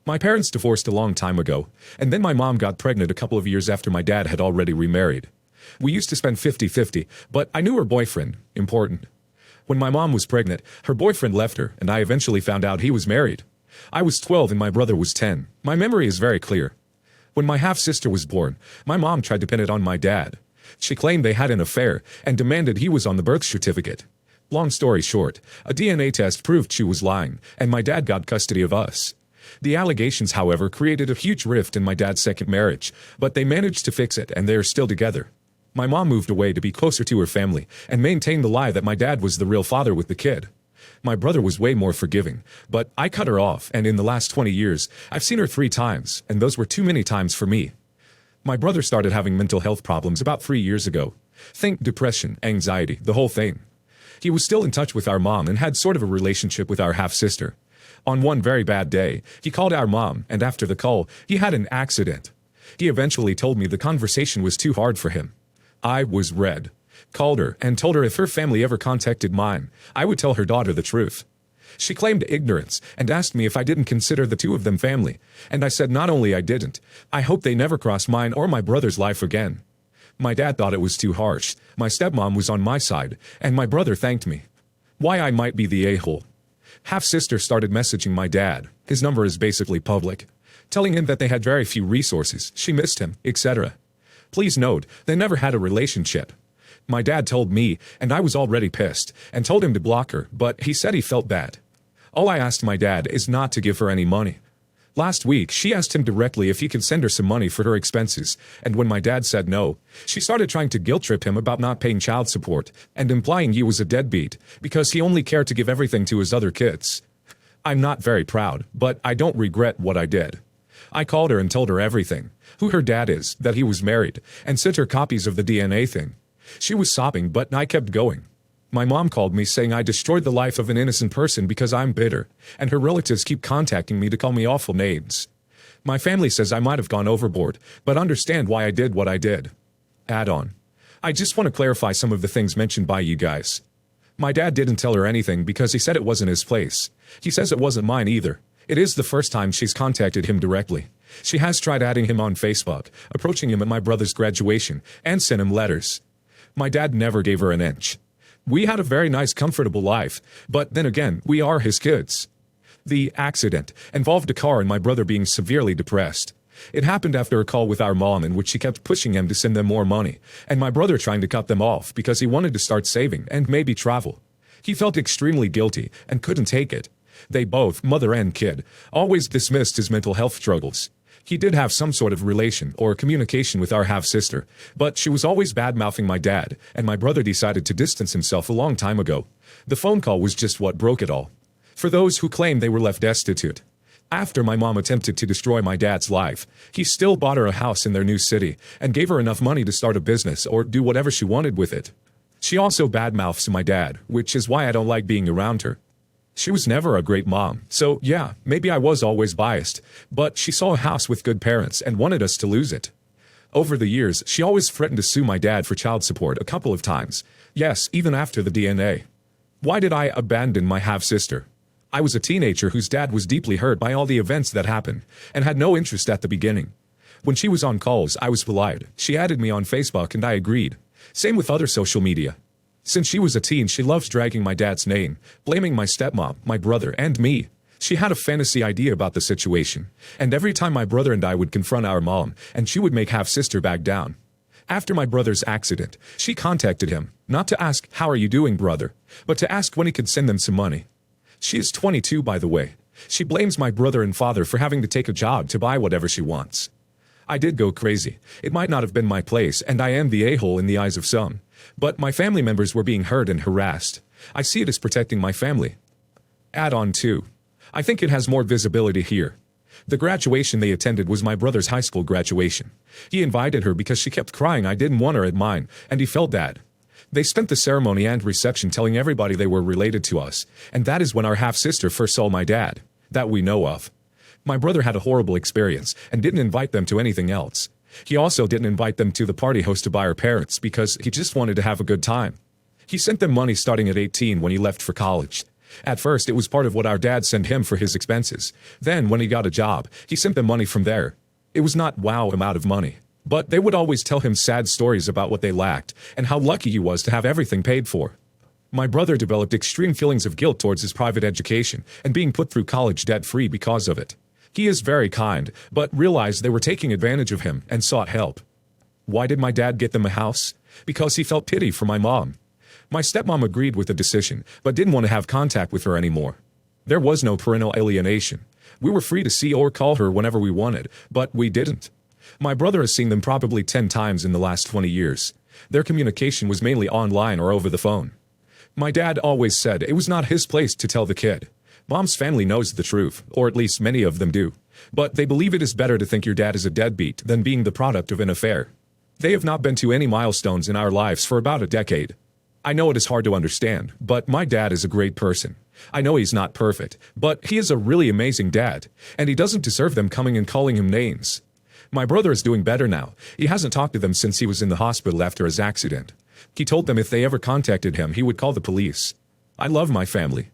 My parents divorced a long time ago, and then my mom got pregnant a couple of years after my dad had already remarried. We used to spend 50-50, but I knew her boyfriend, important. When my mom was pregnant, her boyfriend left her, and I eventually found out he was married. I was 12 and my brother was 10. My memory is very clear. When my half-sister was born, my mom tried to pin it on my dad. She claimed they had an affair and demanded he was on the birth certificate. Long story short, a DNA test proved she was lying, and my dad got custody of us. The allegations, however, created a huge rift in my dad's second marriage, but they managed to fix it and they are still together. My mom moved away to be closer to her family and maintained the lie that my dad was the real father with the kid. My brother was way more forgiving, but I cut her off, and in the last 20 years, I've seen her 3 times, and those were too many times for me. My brother started having mental health problems about 3 years ago. Think depression, anxiety, the whole thing. He was still in touch with our mom and had sort of a relationship with our half-sister. On one very bad day, he called our mom, and after the call, he had an accident. He eventually told me the conversation was too hard for him. I was red. Called her and told her if her family ever contacted mine, I would tell her daughter the truth. She claimed ignorance and asked me if I didn't consider the two of them family, and I said not only I didn't, I hope they never cross mine or my brother's life again. My dad thought it was too harsh. My stepmom was on my side, and my brother thanked me. Why I might be the a-hole. Half-sister started messaging my dad, his number is basically public, telling him that they had very few resources, she missed him, etc. Please note, they never had a relationship. My dad told me, and I was already pissed, and told him to block her, but he said he felt bad. All I asked my dad is not to give her any money. Last week, she asked him directly if he could send her some money for her expenses, and when my dad said no, she started trying to guilt-trip him about not paying child support, and implying he was a deadbeat, because he only cared to give everything to his other kids. I'm not very proud, but I don't regret what I did. I called her and told her everything, who her dad is, that he was married, and sent her copies of the DNA thing. She was sobbing, but I kept going. My mom called me saying I destroyed the life of an innocent person because I'm bitter, and her relatives keep contacting me to call me awful names. My family says I might have gone overboard, but understand why I did what I did. Add on. I just want to clarify some of the things mentioned by you guys. My dad didn't tell her anything because he said it wasn't his place. He says it wasn't mine either. It is the first time she's contacted him directly. She has tried adding him on Facebook, approaching him at my brother's graduation, and sent him letters. My dad never gave her an inch. We had a very nice, comfortable life, but then again, we are his kids. The accident involved a car and my brother being severely depressed. It happened after a call with our mom in which she kept pushing him to send them more money, and my brother trying to cut them off because he wanted to start saving and maybe travel. He felt extremely guilty and couldn't take it. They both, mother and kid, always dismissed his mental health struggles. He did have some sort of relation or communication with our half-sister, but she was always bad-mouthing my dad, and my brother decided to distance himself a long time ago. The phone call was just what broke it all. For those who claim they were left destitute. After my mom attempted to destroy my dad's life, he still bought her a house in their new city and gave her enough money to start a business or do whatever she wanted with it. She also bad-mouths my dad, which is why I don't like being around her. She was never a great mom, so yeah, maybe I was always biased, but she saw a house with good parents and wanted us to lose it. Over the years, she always threatened to sue my dad for child support a couple of times. Yes, even after the DNA. Why did I abandon my half-sister? I was a teenager whose dad was deeply hurt by all the events that happened, and had no interest at the beginning. When she was on calls, I was polite. She added me on Facebook and I agreed. Same with other social media. Since she was a teen, she loves dragging my dad's name, blaming my stepmom, my brother, and me. She had a fantasy idea about the situation, and every time my brother and I would confront our mom, and she would make half-sister back down. After my brother's accident, she contacted him, not to ask, "How are you doing, brother?" but to ask when he could send them some money. She is 22, by the way. She blames my brother and father for having to take a job to buy whatever she wants. I did go crazy. It might not have been my place, and I am the a-hole in the eyes of some. But my family members were being hurt and harassed. I see it as protecting my family. Add on too. I think it has more visibility here. The graduation they attended was my brother's high school graduation. He invited her because she kept crying I didn't want her at mine, and he felt bad. They spent the ceremony and reception telling everybody they were related to us, and that is when our half-sister first saw my dad, that we know of. My brother had a horrible experience and didn't invite them to anything else. He also didn't invite them to the party hosted by our parents because he just wanted to have a good time. He sent them money starting at 18 when he left for college. At first, it was part of what our dad sent him for his expenses. Then, when he got a job, he sent them money from there. It was not wow amount of money. But they would always tell him sad stories about what they lacked, and how lucky he was to have everything paid for. My brother developed extreme feelings of guilt towards his private education, and being put through college debt-free because of it. He is very kind, but realized they were taking advantage of him, and sought help. Why did my dad get them a house? Because he felt pity for my mom. My stepmom agreed with the decision, but didn't want to have contact with her anymore. There was no parental alienation. We were free to see or call her whenever we wanted, but we didn't. My brother has seen them probably 10 times in the last 20 years. Their communication was mainly online or over the phone. My dad always said it was not his place to tell the kid. Mom's family knows the truth, or at least many of them do. But they believe it is better to think your dad is a deadbeat than being the product of an affair. They have not been to any milestones in our lives for about a decade. I know it is hard to understand, but my dad is a great person. I know he's not perfect, but he is a really amazing dad, and he doesn't deserve them coming and calling him names. My brother is doing better now. He hasn't talked to them since he was in the hospital after his accident. He told them if they ever contacted him, he would call the police. I love my family.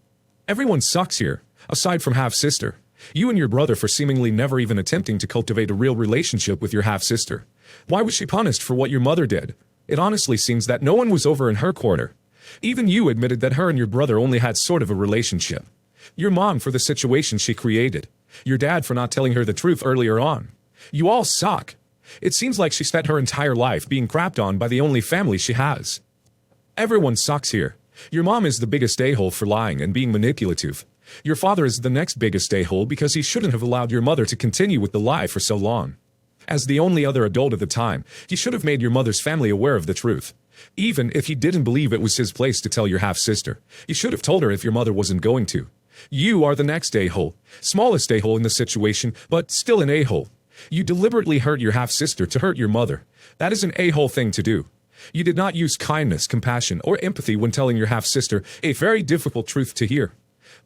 Everyone sucks here, aside from half-sister. You and your brother for seemingly never even attempting to cultivate a real relationship with your half-sister. Why was she punished for what your mother did? It honestly seems that no one was over in her corner. Even you admitted that her and your brother only had sort of a relationship. Your mom for the situation she created. Your dad for not telling her the truth earlier on. You all suck. It seems like she spent her entire life being crapped on by the only family she has. Everyone sucks here. Your mom is the biggest a-hole for lying and being manipulative. Your father is the next biggest a-hole because he shouldn't have allowed your mother to continue with the lie for so long. As the only other adult at the time, he should have made your mother's family aware of the truth. Even if he didn't believe it was his place to tell your half-sister, he should have told her if your mother wasn't going to. You are the next a-hole. Smallest a-hole in the situation, but still an a-hole. You deliberately hurt your half-sister to hurt your mother. That is an a-hole thing to do. You did not use kindness, compassion, or empathy when telling your half-sister a very difficult truth to hear.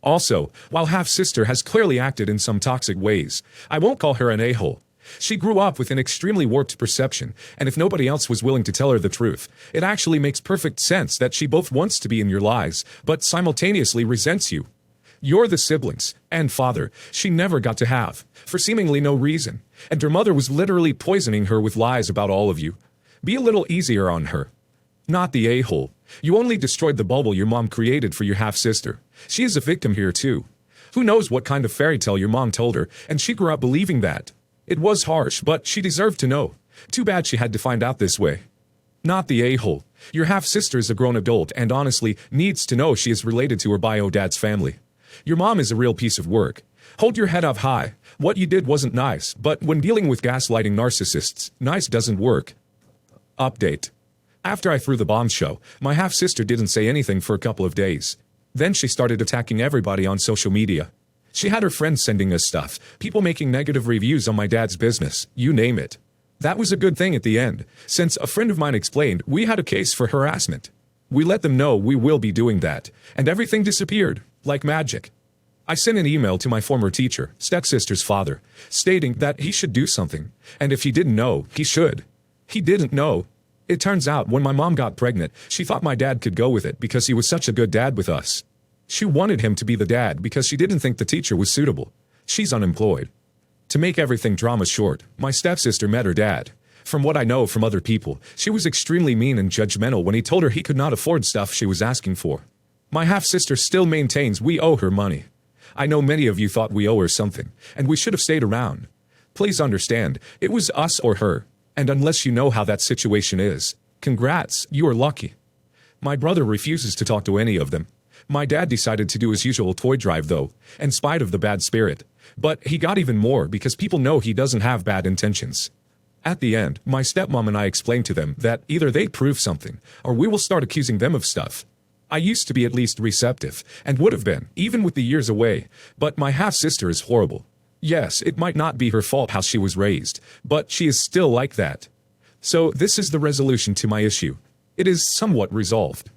Also, while half-sister has clearly acted in some toxic ways, I won't call her an a-hole. She grew up with an extremely warped perception, and if nobody else was willing to tell her the truth, it actually makes perfect sense that she both wants to be in your lies, but simultaneously resents you. You're the siblings, and father, she never got to have, for seemingly no reason, and her mother was literally poisoning her with lies about all of you. Be a little easier on her. Not the a-hole. You only destroyed the bubble your mom created for your half-sister. She is a victim here too. Who knows what kind of fairy tale your mom told her, and she grew up believing that. It was harsh, but she deserved to know. Too bad she had to find out this way. Not the a-hole. Your half-sister is a grown adult and honestly needs to know she is related to her bio-dad's family. Your mom is a real piece of work. Hold your head up high. What you did wasn't nice, but when dealing with gaslighting narcissists, nice doesn't work. Update. After I threw the bomb show, my half-sister didn't say anything for a couple of days. Then she started attacking everybody on social media. She had her friends sending us stuff, people making negative reviews on my dad's business, you name it. That was a good thing at the end, since a friend of mine explained we had a case for harassment. We let them know we will be doing that, and everything disappeared, like magic. I sent an email to my former teacher, stepsister's father, stating that he should do something, and if he didn't know, he should. He didn't know. It turns out when my mom got pregnant, she thought my dad could go with it because he was such a good dad with us. She wanted him to be the dad because she didn't think the teacher was suitable. She's unemployed. To make everything drama short, my stepsister met her dad. From what I know from other people, she was extremely mean and judgmental when he told her he could not afford stuff she was asking for. My half-sister still maintains we owe her money. I know many of you thought we owe her something, and we should have stayed around. Please understand, it was us or her, and unless you know how that situation is, congrats, you are lucky. My brother refuses to talk to any of them. My dad decided to do his usual toy drive though, in spite of the bad spirit. But he got even more because people know he doesn't have bad intentions. At the end, my stepmom and I explained to them that either they prove something, or we will start accusing them of stuff. I used to be at least receptive, and would have been, even with the years away, but my half-sister is horrible. Yes, it might not be her fault how she was raised, but she is still like that. So this is the resolution to my issue. It is somewhat resolved.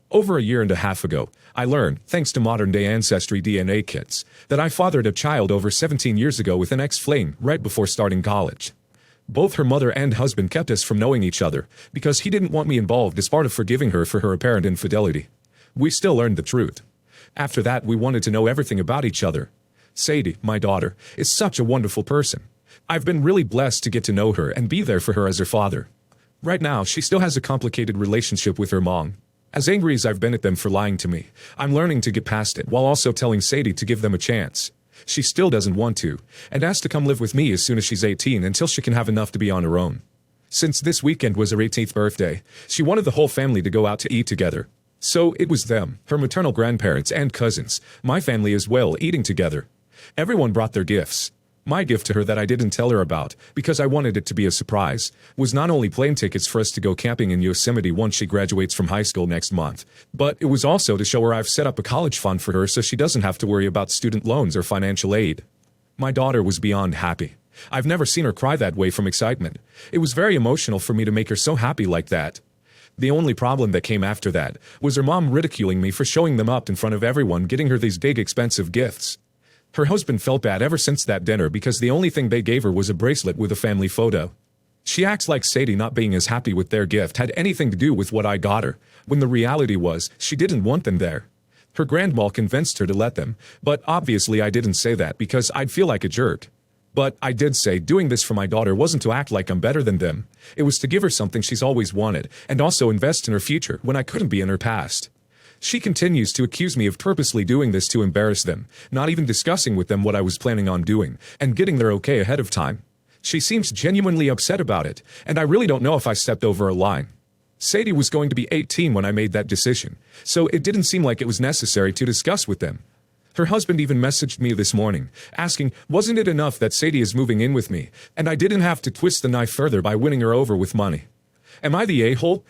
Over a year and a half ago, I learned, thanks to modern-day ancestry DNA kits, that I fathered a child over 17 years ago with an ex-flame right before starting college. Both her mother and husband kept us from knowing each other because he didn't want me involved as part of forgiving her for her apparent infidelity. We still learned the truth. After that, we wanted to know everything about each other. Sadie, my daughter, is such a wonderful person. I've been really blessed to get to know her and be there for her as her father. Right now, she still has a complicated relationship with her mom. As angry as I've been at them for lying to me, I'm learning to get past it while also telling Sadie to give them a chance. She still doesn't want to, and asked to come live with me as soon as she's 18 until she can have enough to be on her own. Since this weekend was her 18th birthday, she wanted the whole family to go out to eat together. So it was them, her maternal grandparents and cousins, my family as well, eating together. Everyone brought their gifts. My gift to her that I didn't tell her about, because I wanted it to be a surprise, was not only plane tickets for us to go camping in Yosemite once she graduates from high school next month, but it was also to show her I've set up a college fund for her so she doesn't have to worry about student loans or financial aid. My daughter was beyond happy. I've never seen her cry that way from excitement. It was very emotional for me to make her so happy like that. The only problem that came after that was her mom ridiculing me for showing them up in front of everyone, getting her these big expensive gifts. Her husband felt bad ever since that dinner because the only thing they gave her was a bracelet with a family photo. She acts like Sadie not being as happy with their gift had anything to do with what I got her, when the reality was she didn't want them there. Her grandma convinced her to let them, but obviously I didn't say that because I'd feel like a jerk. But I did say doing this for my daughter wasn't to act like I'm better than them. It was to give her something she's always wanted, and also invest in her future when I couldn't be in her past. She continues to accuse me of purposely doing this to embarrass them, not even discussing with them what I was planning on doing, and getting their okay ahead of time. She seems genuinely upset about it, and I really don't know if I stepped over a line. Sadie was going to be 18 when I made that decision, so it didn't seem like it was necessary to discuss with them. Her husband even messaged me this morning, asking, wasn't it enough that Sadie is moving in with me, and I didn't have to twist the knife further by winning her over with money? Am I the a-hole?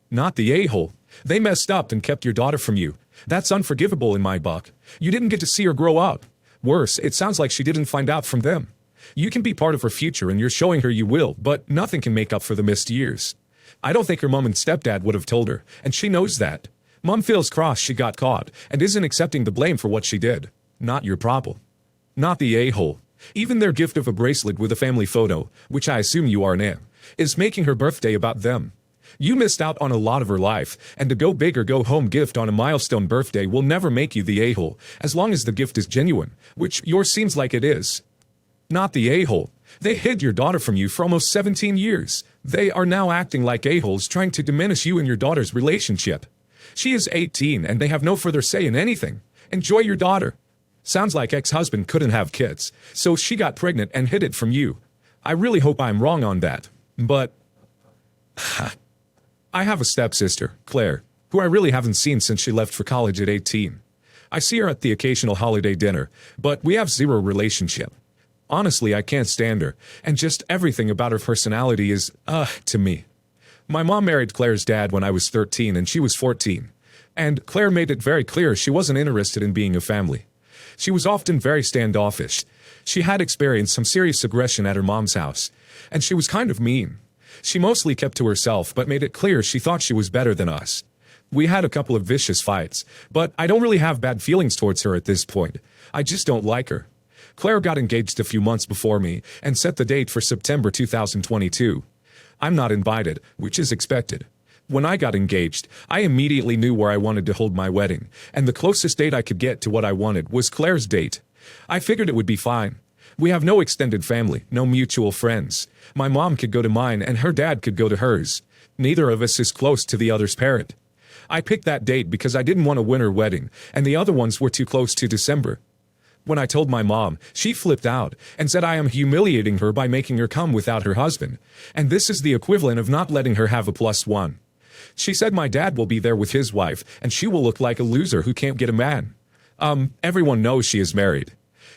Not the a-hole. They messed up and kept your daughter from you. That's unforgivable in my book. You didn't get to see her grow up. Worse, it sounds like she didn't find out from them. You can be part of her future and you're showing her you will, but nothing can make up for the missed years. I don't think her mom and stepdad would have told her, and she knows that. Mom feels cross she got caught and isn't accepting the blame for what she did. Not your problem. Not the a-hole. Even their gift of a bracelet with a family photo, which I assume you are now, is making her birthday about them. You missed out on a lot of her life, and to go big or go home gift on a milestone birthday will never make you the a-hole, as long as the gift is genuine, which yours seems like it is. Not the a-hole. They hid your daughter from you for almost 17 years. They are now acting like a-holes trying to diminish you and your daughter's relationship. She is 18 and they have no further say in anything. Enjoy your daughter. Sounds like ex-husband couldn't have kids, so she got pregnant and hid it from you. I really hope I'm wrong on that, but I have a stepsister, Claire, who I really haven't seen since she left for college at 18. I see her at the occasional holiday dinner, but we have zero relationship. Honestly, I can't stand her, and just everything about her personality is, to me. My mom married Claire's dad when I was 13 and she was 14, and Claire made it very clear she wasn't interested in being a family. She was often very standoffish. She had experienced some serious aggression at her mom's house, and she was kind of mean. She mostly kept to herself, but made it clear she thought she was better than us. We had a couple of vicious fights, but I don't really have bad feelings towards her at this point. I just don't like her. Claire got engaged a few months before me and set the date for September 2022. I'm not invited, which is expected. When I got engaged, I immediately knew where I wanted to hold my wedding, and the closest date I could get to what I wanted was Claire's date. I figured it would be fine. We have no extended family, no mutual friends. My mom could go to mine and her dad could go to hers. Neither of us is close to the other's parent. I picked that date because I didn't want a winter wedding, and the other ones were too close to December. When I told my mom, she flipped out and said I am humiliating her by making her come without her husband, and this is the equivalent of not letting her have a +1. She said my dad will be there with his wife, and she will look like a loser who can't get a man. Everyone knows she is married.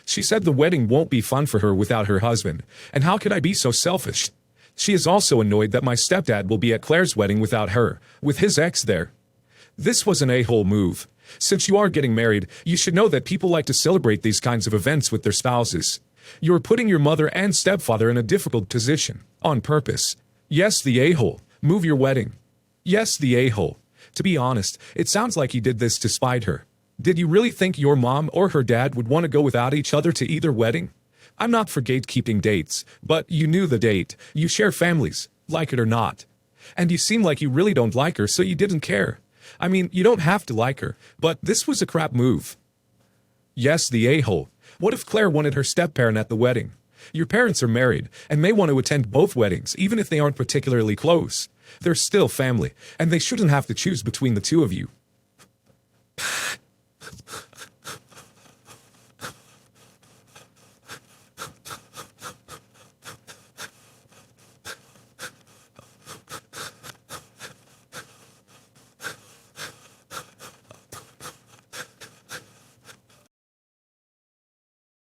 She said the wedding won't be fun for her without her husband, and how could I be so selfish? She is also annoyed that my stepdad will be at Claire's wedding without her, with his ex there. This was an a-hole move. Since you are getting married, you should know that people like to celebrate these kinds of events with their spouses. You're putting your mother and stepfather in a difficult position, on purpose. Yes, the a-hole. Move your wedding. Yes, the a-hole. To be honest, it sounds like he did this to spite her. Did you really think your mom or her dad would want to go without each other to either wedding? I'm not for gatekeeping dates, but you knew the date. You share families, like it or not. And you seem like you really don't like her, so you didn't care. I mean, you don't have to like her, but this was a crap move. Yes, the a-hole. What if Claire wanted her step-parent at the wedding? Your parents are married and may want to attend both weddings, even if they aren't particularly close. They're still family, and they shouldn't have to choose between the two of you.